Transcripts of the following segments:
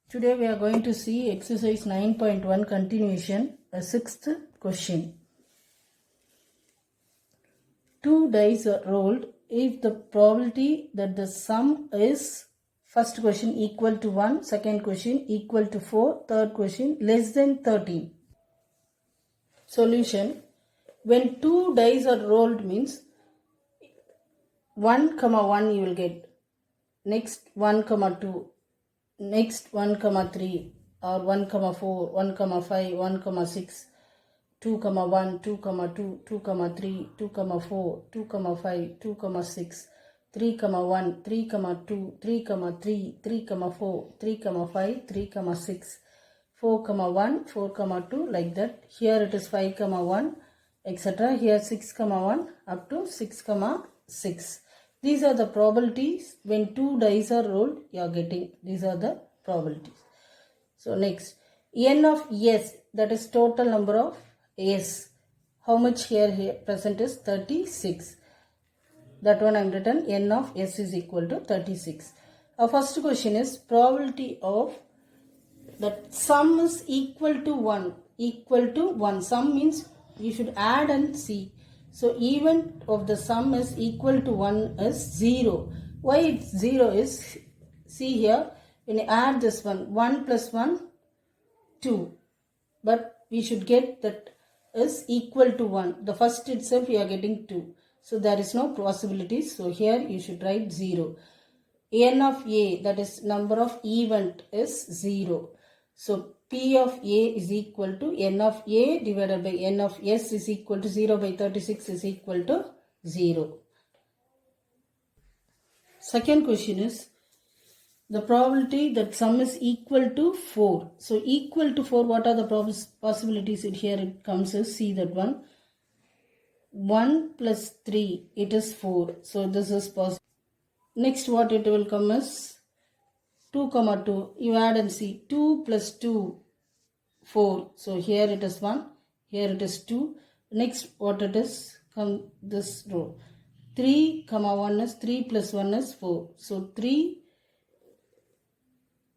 Today we are going to see exercise 9.1 continuation, a sixth question. Two dice are rolled if the probability that the sum is first question equal to 1, second question equal to 4, third question less than 13. Solution: when two dice are rolled means 1, 1 you will get, next 1, 2, next 1, 3 or 1, 4, 1, 5, 1, 6, 2, 1, 2, 2, 2, 3, 2, 4, 2, 5, 2, 6, 3, 1, 3, 2, 3, 3, 3, 4, 3, 5, 3, 6, 4, 1, 4, 2, like that. Here it is 5, 1, etc. Here 6, 1 up to 6, 6. These are the probabilities when two dice are rolled you are getting. These are the probabilities. So next, n of s, that is total number of s. How much here present is 36. That one I am written, n of s is equal to 36. Our first question is probability of that sum is equal to 1. Equal to 1. Sum means you should add and see. So even of the sum is equal to 1 is 0. Why it's 0 is, see here, when you add this one, 1 plus 1, 2. But we should get that is equal to 1. The first itself you are getting 2. So there is no possibilities. So here you should write 0. N of A, that is number of event, is 0. So P of A is equal to N of A divided by N of S is equal to 0 by 36 is equal to 0. Second question is the probability that sum is equal to 4. So equal to 4, what are the possibilities? Here it comes as, see that one. 1 plus 3, it is 4. So this is possible. Next what it will come as 2, 2. You add and see. 2 plus 2, 4. So here it is 1. Here it is 2. Next what it is? Come this row. 3, 1 is 3 plus 1 is 4. So 3,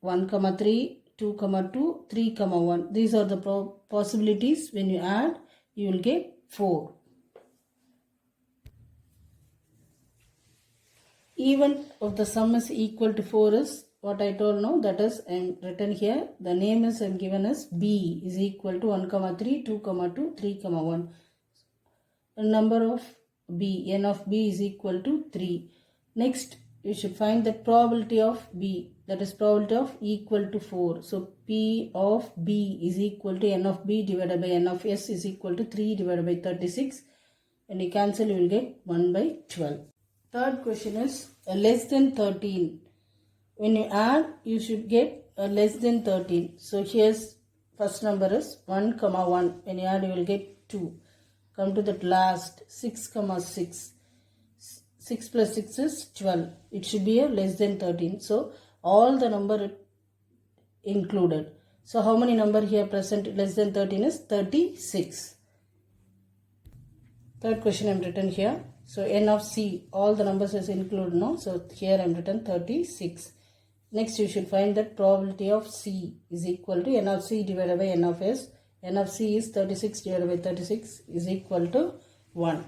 1, 3, 2, 2, 3, 1. These are the possibilities. When you add, you will get 4. Even of the sum is equal to 4 is what I told now, that is I am written here. The name is I am given as B is equal to 1, 3, 2, 2, 3, 1. The number of B, n of B is equal to 3. Next, you should find the probability of B, that is probability of equal to 4. So P of B is equal to n of B divided by n of S is equal to 3 divided by 36. When you cancel, you will get 1 by 12. Third question is less than 13. When you add, you should get less than 13. So here's first number is 1, 1. When you add, you will get 2. Come to that last 6, 6. 6 plus 6 is 12. It should be a less than 13. So all the number included. So how many number here present less than 13 is 36. Third question I am written here. So n of C, all the numbers is included now. So here I am written 36. Next you should find that probability of C is equal to n of C divided by n of S. N of C is 36 divided by 36 is equal to 1.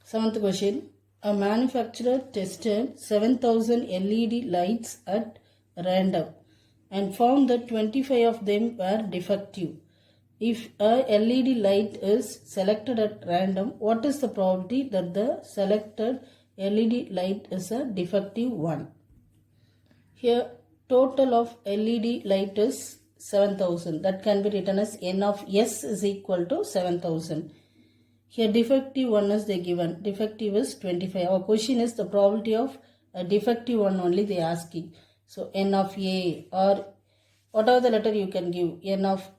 Seventh question. A manufacturer tested 7000 LED lights at random and found that 25 of them were defective. If a LED light is selected at random, what is the probability that the selected LED light is a defective one? Here total of LED light is 7000. That can be written as n of S is equal to 7000. Here defective one is they given. Defective is 25. Our question is the probability of a defective one only they are asking. So n of A or whatever the letter you can give. N of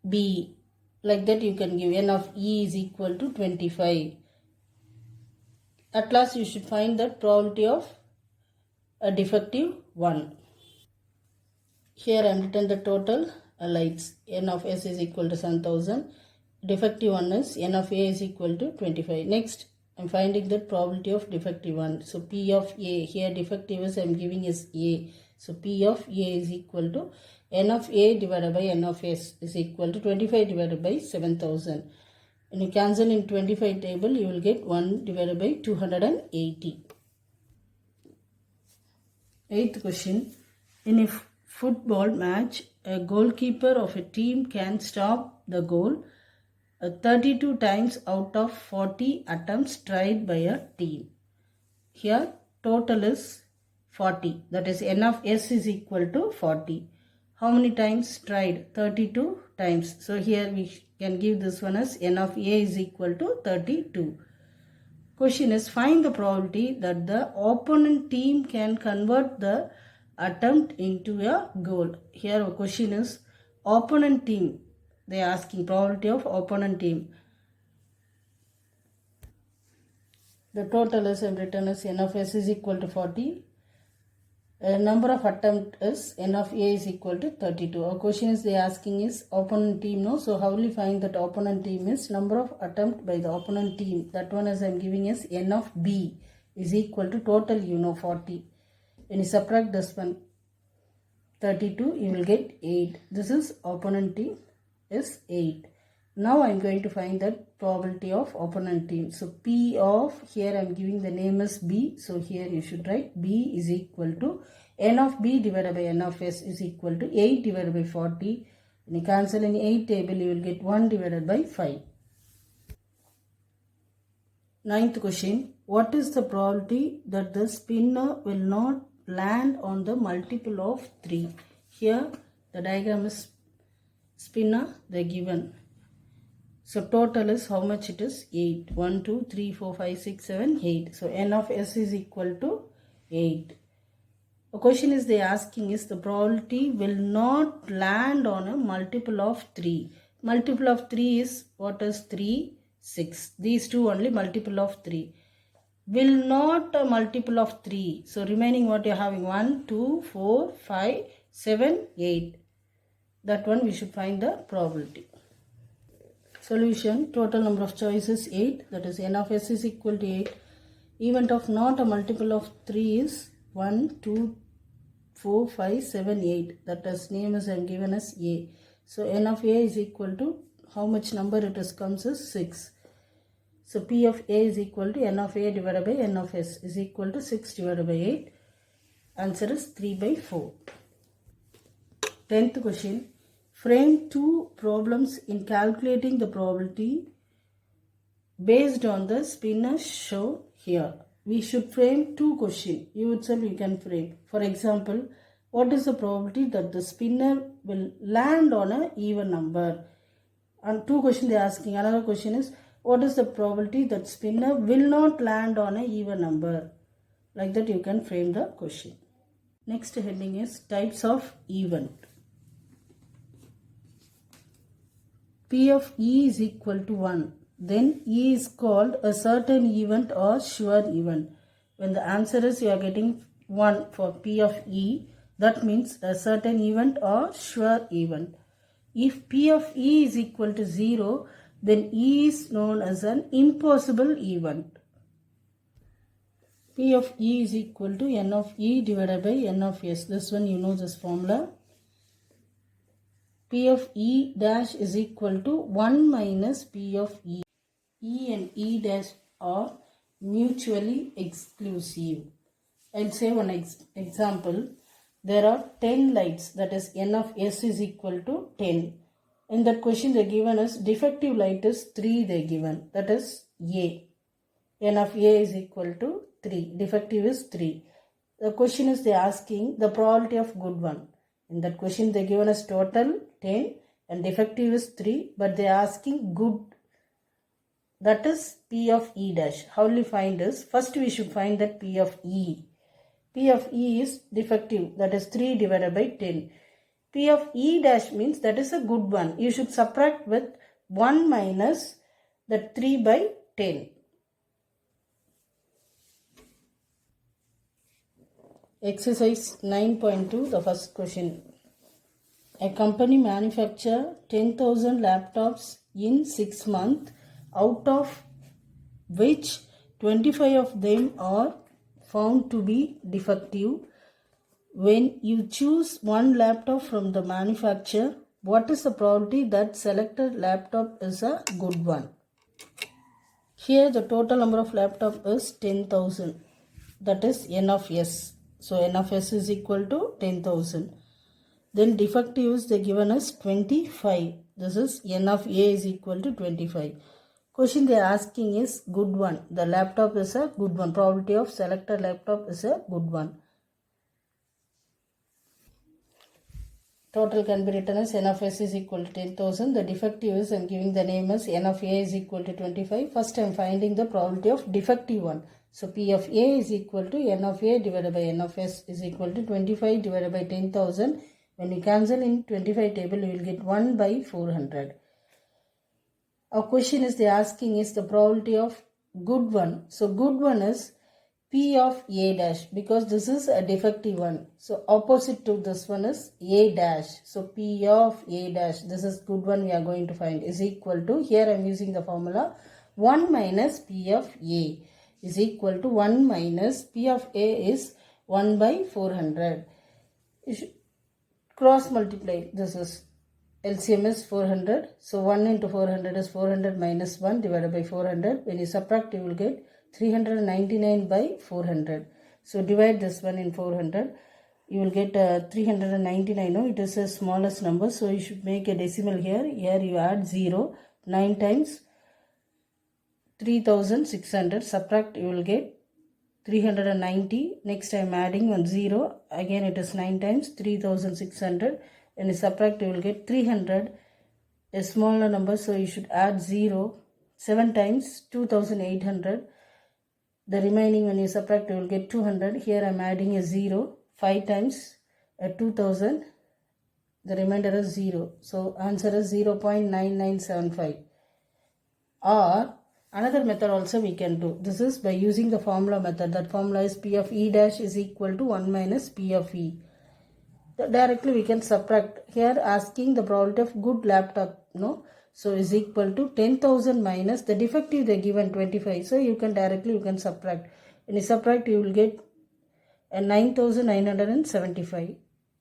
B, like that you can give. N of E is equal to 25. At last you should find the probability of a defective one. Here I am written the total lights. N of S is equal to 7000. Defective one is N of A is equal to 25. Next I'm finding the probability of defective one. So P of A, here defective is I'm giving is A. So P of A is equal to N of A divided by N of S is equal to 25 divided by 7000. When you cancel in 25 table, you will get 1 divided by 280. Eighth question. In a football match, a goalkeeper of a team can stop the goal 32 times out of 40 attempts tried by a team. Here total is 40. That is N of S is equal to 40. How many times tried? 32 times. So here we can give this one as N of A is equal to 32. Question is, find the probability that the opponent team can convert the attempt into a goal. Here a question is opponent team. They are asking probability of opponent team. The total is written as N of S is equal to 40. Number of attempt is N of A is equal to 32. Our question is they are asking is opponent team. No, so how will you find that opponent team is number of attempt by the opponent team. That one as I am giving is N of B is equal to total 40. When you subtract this one 32, you will get 8. This is opponent team is 8. Now I am going to find the probability of opponent team. So P of, here I am giving the name as B. So here you should write B is equal to N of B divided by N of S is equal to 8 divided by 40. When you cancel in 8 table, you will get 1 divided by 5. Ninth question. What is the probability that the spinner will not land on the multiple of 3? Here the diagram is spinner, they given. So total is how much it is? 8. 1, 2, 3, 4, 5, 6, 7, 8. So N of S is equal to 8. The question is they asking is the probability will not land on a multiple of 3. Multiple of 3 is what is 3? 6. These two only multiple of 3. Will not a multiple of 3. So remaining what you are having 1, 2, 4, 5, 7, 8. That one we should find the probability. Solution, total number of choices 8, that is N of S is equal to 8. Event of not a multiple of 3 is 1, 2, 4, 5, 7, 8. That is name is given as A. So N of A is equal to how much number it is comes as 6. So P of A is equal to N of A divided by N of S is equal to 6 divided by 8. Answer is 3 by 4. 10th question. Frame 2 problems in calculating the probability based on the spinner shown here. We should frame 2 questions. You itself you can frame. For example, what is the probability that the spinner will land on an even number? And 2 questions they are asking. Another question is, what is the probability that spinner will not land on an even number? Like that you can frame the question. Next heading is types of event. P of E is equal to 1. Then E is called a certain event or sure event. When the answer is you are getting 1 for P of E, that means a certain event or sure event. If P of E is equal to 0, then E is known as an impossible event. P of E is equal to N of E divided by N of S. This one you know this formula. P of E dash is equal to 1 minus P of E. E and E dash are mutually exclusive. I'll say one example. There are 10 lights, that is N of S is equal to 10. In that question they given us defective light is 3 they given, that is A. N of A is equal to 3. Defective is 3. The question is they asking the probability of good one. In that question they given us total 10 and defective is 3, but they are asking good, that is P of E dash. How will we find this? First we should find that P of E. P of E is defective, that is 3 divided by 10. P of E dash means that is a good one. You should subtract with 1 minus that 3 by 10. Exercise 9.2, the first question. A company manufactures 10,000 laptops in 6 months, out of which 25 of them are found to be defective. When you choose one laptop from the manufacturer, what is the probability that selected laptop is a good one? Here the total number of laptop is 10,000. That is N of S. So N of S is equal to 10,000. Then defectives they given us 25. This is N of A is equal to 25. Question they are asking is good one. The laptop is a good one. Probability of selected laptop is a good one. Total can be written as N of S is equal to 10,000. The defective is, I am giving the name as N of A is equal to 25. First I am finding the probability of defective one. So P of A is equal to N of A divided by N of S is equal to 25 divided by 10,000. When you cancel in 25 table, you will get 1 by 400. Our question is they asking is the probability of good one. So good one is P of A dash, because this is a defective one. So opposite to this one is A dash. So P of A dash, this is good one we are going to find, is equal to, here I am using the formula 1 minus P of A is equal to 1 minus P of A is 1 by 400. You should cross multiply. This is LCM is 400. So 1 into 400 is 400 minus 1 divided by 400. When you subtract, you will get 399 by 400. So divide this one in 400. You will get 399. No, it is the smallest number. So you should make a decimal here. Here you add 0. 9 times 3600. Subtract, you will get 390. Next I am adding 1 0. Again it is 9 times 3600. When you subtract, you will get 300. A smaller number. So you should add 0. 7 times 2800. The remaining when you subtract, you will get 200. Here I am adding a 0. 5 times 2000. The remainder is 0. So answer is 0.9975. Or another method also we can do. This is by using the formula method. That formula is P of E dash is equal to 1 minus P of E. Directly we can subtract. Here asking the probability of good laptop. No. So is equal to 10,000 minus the defective they given 25. So you can subtract. When you subtract, you will get 9,975.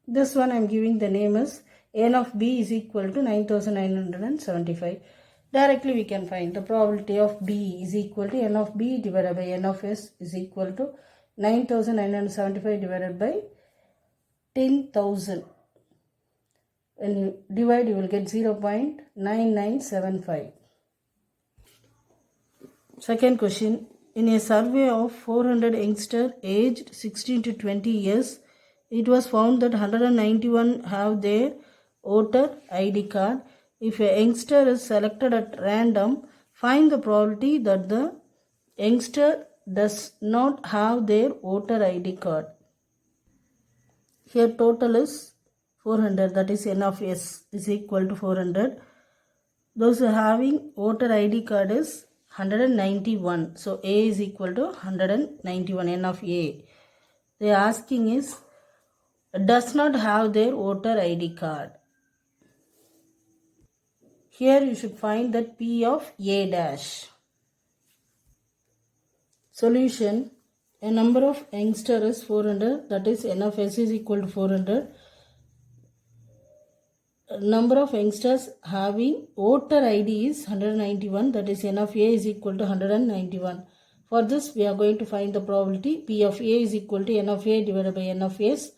This one I am giving the name as N of B is equal to 9,975. Directly we can find the probability of B is equal to N of B divided by N of S is equal to 9,975 divided by 10,000. When you divide, you will get 0.9975. Second question. In a survey of 400 youngsters aged 16 to 20 years, it was found that 191 have their voter ID card. If a youngster is selected at random, find the probability that the youngster does not have their voter ID card. Here total is 400, that is N of S is equal to 400. Those who are having voter ID card is 191. So A is equal to 191, N of A. They are asking is does not have their voter ID card. Here you should find that P of A dash. Solution. A number of youngsters is 400, that is N of S is equal to 400. Number of youngsters having voter ID is 191, that is N of A is equal to 191. For this we are going to find the probability P of A is equal to N of A divided by N of S.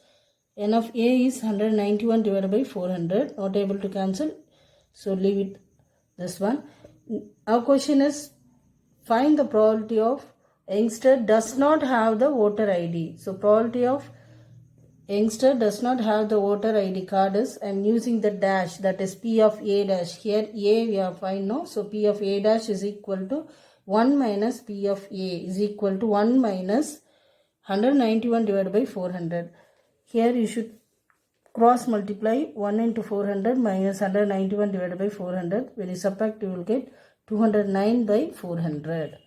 N of A is 191 divided by 400, not able to cancel, so leave it this one. Our question is find the probability of youngster does not have the voter ID. So probability of youngster does not have the voter ID card is, I am using the dash, that is P of A dash. Here A we are find no. So P of A dash is equal to 1 minus P of A is equal to 1 minus 191 divided by 400. Here you should cross multiply 1 into 400 minus 191 divided by 400. When you subtract, you will get 209 by 400.